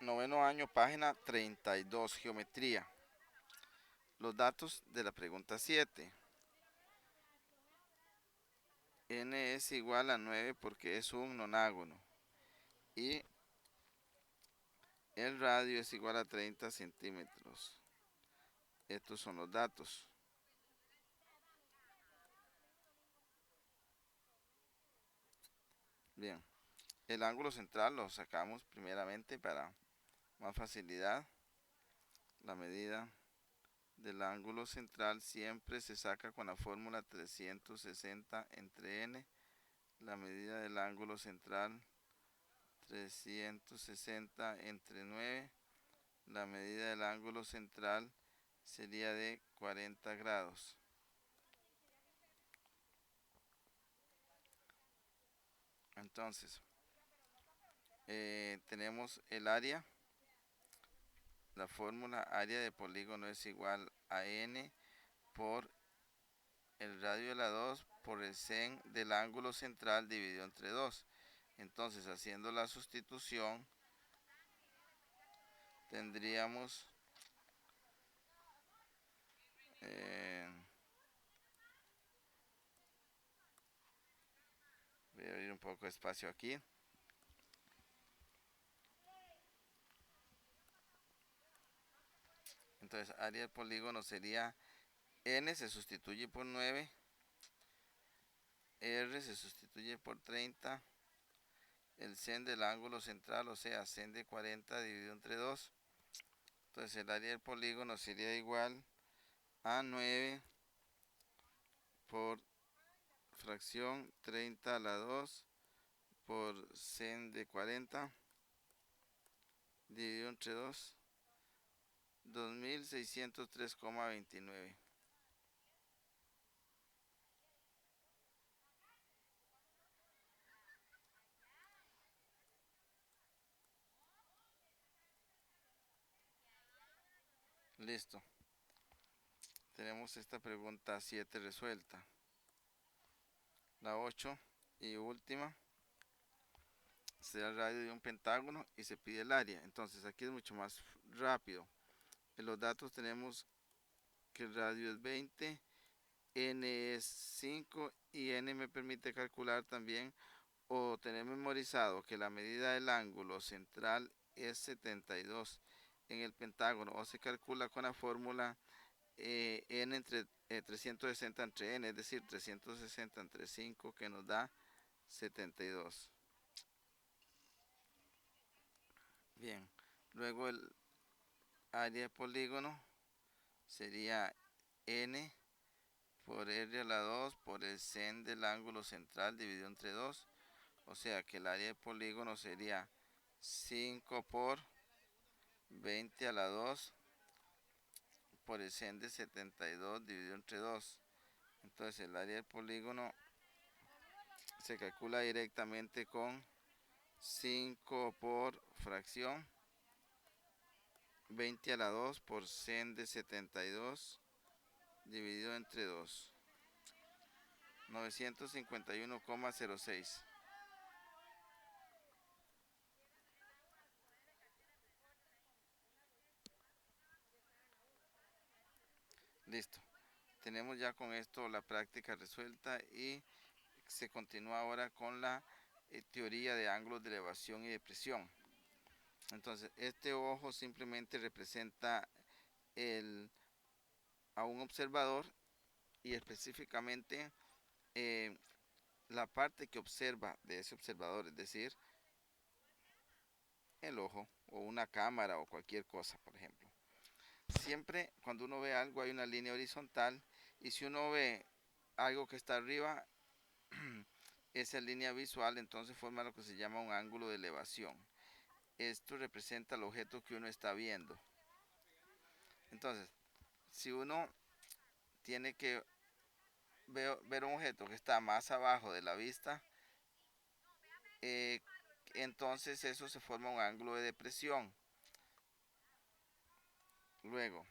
Noveno año, página 32, geometría. Los datos de la pregunta 7. N es igual a 9 porque es un nonágono. Y el radio es igual a 30 centímetros. Estos son los datos. Bien, el ángulo central lo sacamos primeramente para más facilidad. La medida del ángulo central siempre se saca con la fórmula 360 entre n. La medida del ángulo central 360 entre 9. La medida del ángulo central sería de 40 grados. Entonces, tenemos el área. La fórmula área de polígono es igual a n por el radio de la 2 por el sen del ángulo central dividido entre 2. Entonces, haciendo la sustitución, tendríamos voy a abrir un poco de espacio aquí. Entonces, área del polígono sería n se sustituye por 9, r se sustituye por 30, el sen del ángulo central, o sea, sen de 40 dividido entre 2. Entonces, el área del polígono sería igual a 9 por fracción 30 a la 2 por sen de 40 dividido entre 2, 2603,29. Listo. Tenemos esta pregunta 7 resuelta. La 8 y última. Se da el radio de un pentágono y se pide el área. Entonces aquí es mucho más rápido. En los datos tenemos que el radio es 20, n es 5 y n me permite calcular también o tener memorizado que la medida del ángulo central es 72 en el pentágono, o se calcula con la fórmula n entre 360 entre n, es decir, 360 entre 5 que nos da 72. Bien, luego el área de polígono sería n por r a la 2 por el sen del ángulo central dividido entre 2. O sea que el área de polígono sería 5 por 20 a la 2 por el sen de 72 dividido entre 2. Entonces el área del polígono se calcula directamente con 5 por fracción 20 a la 2 por sen de 72 dividido entre 2. 951,06. Listo. Tenemos ya con esto la práctica resuelta y se continúa ahora con la teoría de ángulos de elevación y depresión. Entonces, este ojo simplemente representa a un observador y específicamente la parte que observa de ese observador, es decir, el ojo o una cámara o cualquier cosa, por ejemplo. Siempre cuando uno ve algo hay una línea horizontal y si uno ve algo que está arriba, esa línea visual entonces forma lo que se llama un ángulo de elevación. Esto representa el objeto que uno está viendo. Entonces, si uno tiene que ver un objeto que está más abajo de la vista, entonces eso se forma un ángulo de depresión. Luego,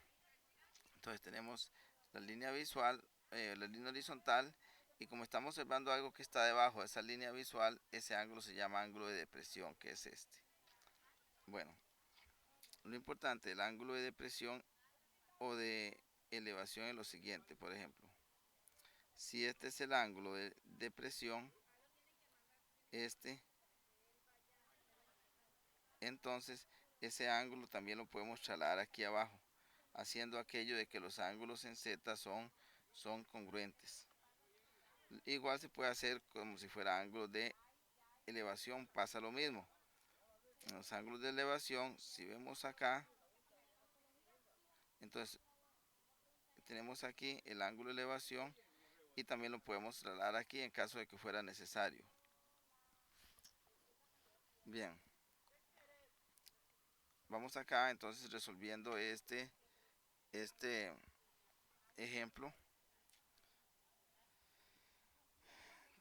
entonces tenemos la línea visual, la línea horizontal, y como estamos observando algo que está debajo de esa línea visual, ese ángulo se llama ángulo de depresión, que es este. Bueno, Lo importante, el ángulo de depresión o de elevación es lo siguiente, por ejemplo. Si este es el ángulo de depresión, este, entonces ese ángulo también lo podemos trasladar aquí abajo, haciendo aquello de que los ángulos en Z son congruentes. Igual se puede hacer como si fuera ángulos de elevación, pasa lo mismo. En los ángulos de elevación, si vemos acá, entonces tenemos aquí el ángulo de elevación y también lo podemos trasladar aquí en caso de que fuera necesario. Bien, vamos acá entonces resolviendo este ejemplo.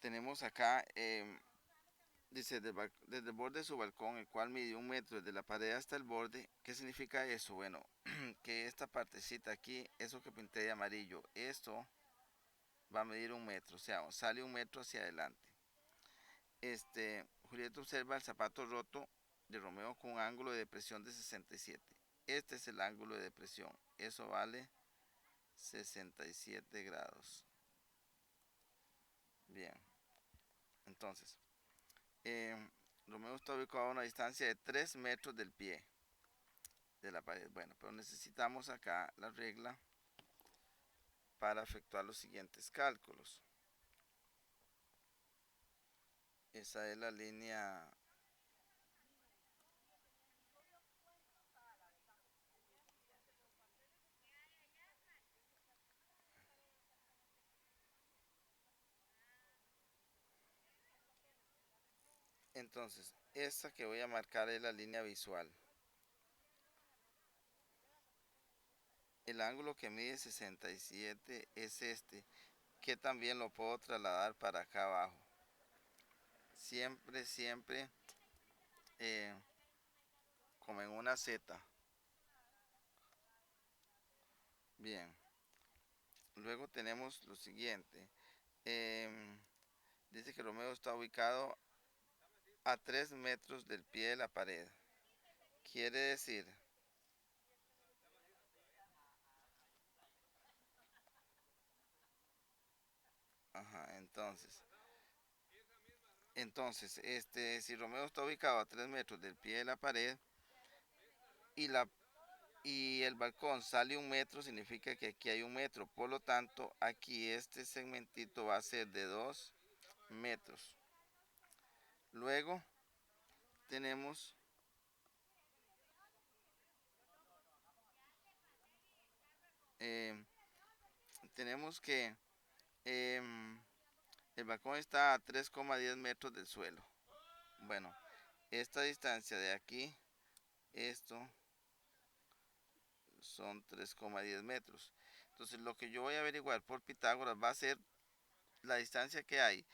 Tenemos acá, dice, desde el borde de su balcón, el cual mide 1 metro desde la pared hasta el borde. ¿Qué significa eso? Bueno, que esta partecita aquí, eso que pinté de amarillo, esto va a medir 1 metro, o sea, sale 1 metro hacia adelante. Julieta observa el zapato roto de Romeo con un ángulo de depresión de 67. Este es el ángulo de depresión. Eso vale 67 grados. Bien. Entonces, Romeo está ubicado a una distancia de 3 metros del pie de la pared. Bueno, pero necesitamos acá la regla para efectuar los siguientes cálculos. Esa es la línea. Entonces, esta que voy a marcar es la línea visual. El ángulo que mide 67 es este, que también lo puedo trasladar para acá abajo. Siempre eh, como en una Z. Bien. Luego tenemos lo siguiente. Dice que Romeo está ubicado a 3 metros del pie de la pared. Quiere decir, ajá, si Romeo está ubicado a 3 metros del pie de la pared y y el balcón sale 1 metro, significa que aquí hay 1 metro. Por lo tanto, aquí este segmentito va a ser de 2 metros. Luego tenemos eh, que el balcón está a 3,10 metros del suelo. Bueno, esta distancia de aquí, esto son 3,10 metros. Entonces lo que yo voy a averiguar por Pitágoras va a ser la distancia que hay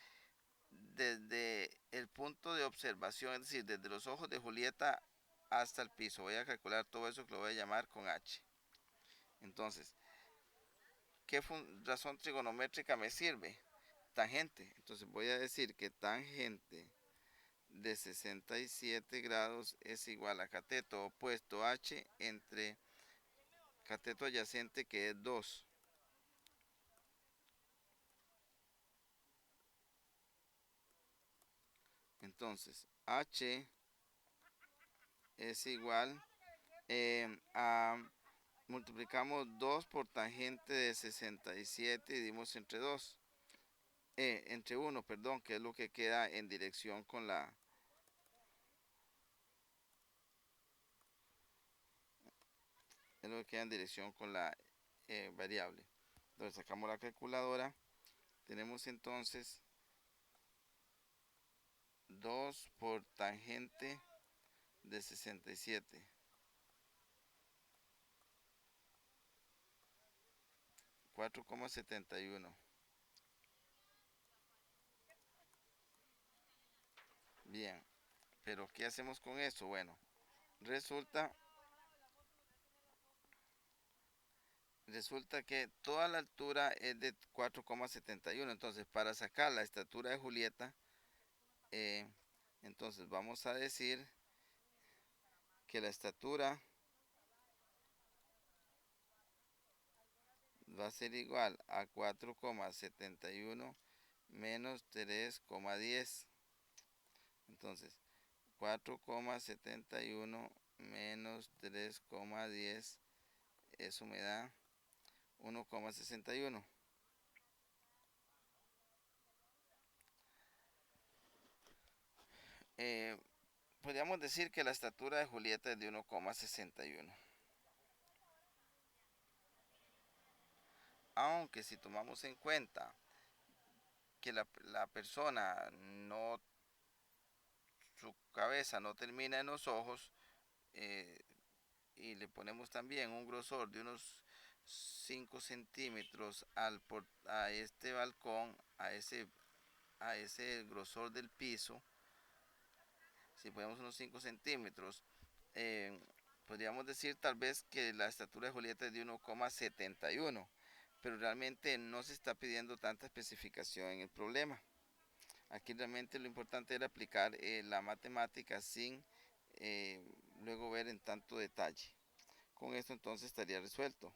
desde el punto de observación, es decir, desde los ojos de Julieta hasta el piso. Voy a calcular todo eso, que lo voy a llamar con H. Entonces, ¿qué razón trigonométrica me sirve? Tangente. Entonces voy a decir que tangente de 67 grados es igual a cateto opuesto H entre cateto adyacente, que es 2. Entonces, H es igual a, multiplicamos 2 por tangente de 67 y dimos entre 2. Entre 1, perdón, que es lo que queda en dirección con la... Es lo que queda en dirección con la variable. Entonces sacamos la calculadora. Tenemos entonces 2 por tangente de 67. 4,71. Bien, pero ¿qué hacemos con eso? Bueno, resulta que toda la altura es de 4,71. Entonces, para sacar la estatura de Julieta, entonces vamos a decir que la estatura va a ser igual a 4,71 menos 3,10. Entonces, 4,71 menos 3,10, eso me da 1,61. Podríamos decir que la estatura de Julieta es de 1,61. Aunque si tomamos en cuenta que la persona no, su cabeza no termina en los ojos, eh, y le ponemos también un grosor de unos 5 centímetros a este balcón, a ese grosor del piso, si ponemos unos 5 centímetros, eh, podríamos decir tal vez que la estatura de Julieta es de 1,71, pero realmente no se está pidiendo tanta especificación en el problema. Aquí realmente lo importante era aplicar la matemática sin luego ver en tanto detalle. Con esto entonces estaría resuelto.